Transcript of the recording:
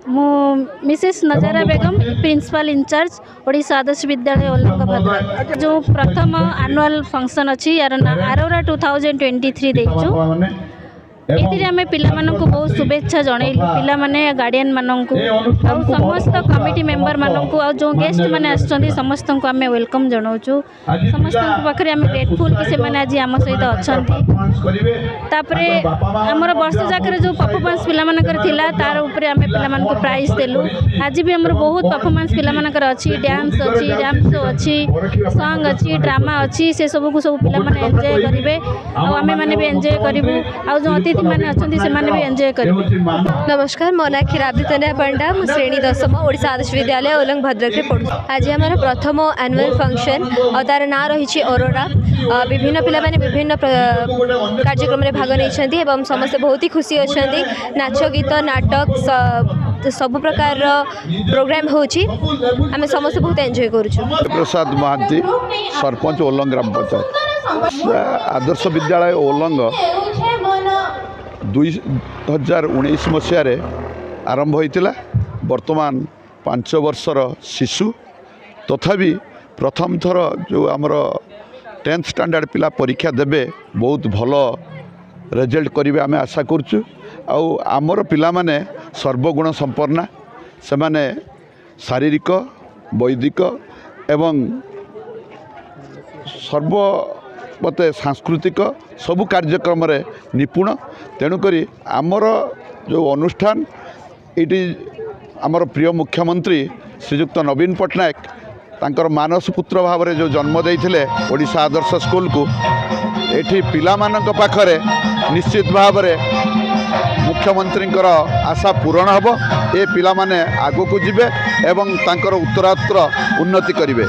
मु मिसेस नजारा बेगम principal in charge Odisha Adarsh Vidyalaya oolong Bhadrak जो प्रथम एनुअल फंक्शन अच्छी यार आरोरा 2023 देखु एथिरे आमे पिला माननकु बहुत शुभेच्छा जणैलु पिला माने गार्डियन माननकु आ समस्त कमिटी मेंबर माननकु आ जो गेस्ट माने आछथि समस्त को आमे वेलकम जणाउछु समस्त पाखरे आमे ग्रेटफुल कि से माने आज आम सहित अछंती तापरे हमर वर्ष जाकर जो परफॉर्मेंस पिला मानकर थिला तार ऊपर आमे पिला मानकु प्राइज देलु आज भी हमर बहुत परफॉर्मेंस पिला मानकर अछि डांस अछि रैम्प शो अछि सॉन्ग अछि ड्रामा अछि से सब को सब पिला माने एन्जॉय करिवे आ आमे माने भी एन्जॉय करिवु आ जो अतिथि माने अछंती से माने भी एन्जॉय करिवे। नमस्कार मो ना खीराब्दी तनया पंडा मु श्रेणी 10 ओडिशा आदर्श विद्यालय ओलंग भद्रक रे पढु आज हमर प्रथम एनुअल फंक्शन और तार ना रही ऑरोरा विभिन्न पिला माने विभिन्न कार्यक्रम रे भाग नै छथि एवं समस्त बहुत ही खुशी अछंती नाच गीत नाटक सब प्रकार प्रोग्राम होची हमें समस्त बहुत एन्जॉय करूछु। प्रसाद महांती सरपंच ओलंग ग्राम पंचायत आदर्श विद्यालय ओलंग 2019 मसीह आरंभ होता वर्तमान 5 वर्षर शिशु तथापि प्रथम थर जो आमर 10th स्टैंडर्ड पिला परीक्षा देबे बहुत भल रिजल्ट करेंगे आम आशा करुचु आमर पिला माने सर्वगुण संपन्ना से माने शारीरिक वैदिक एवं सर्व मते सांस्कृतिक सबु कार्यक्रम रे निपुण तेणुकरी आमर जो अनुष्ठान ये आमर प्रिय मुख्यमंत्री श्रीजुक्त नवीन पट्टनायक तांकर मानस पुत्र भाव में जो जन्म देइथिले ओडिशा आदर्श स्कूल को एठी पिला मानक पाखरे निश्चित भाव में मुख्यमंत्री आशा पूरण हब ए पिला माने आगो को जिबे एवं तांकर उत्तरोत्तर उन्नति करिवे।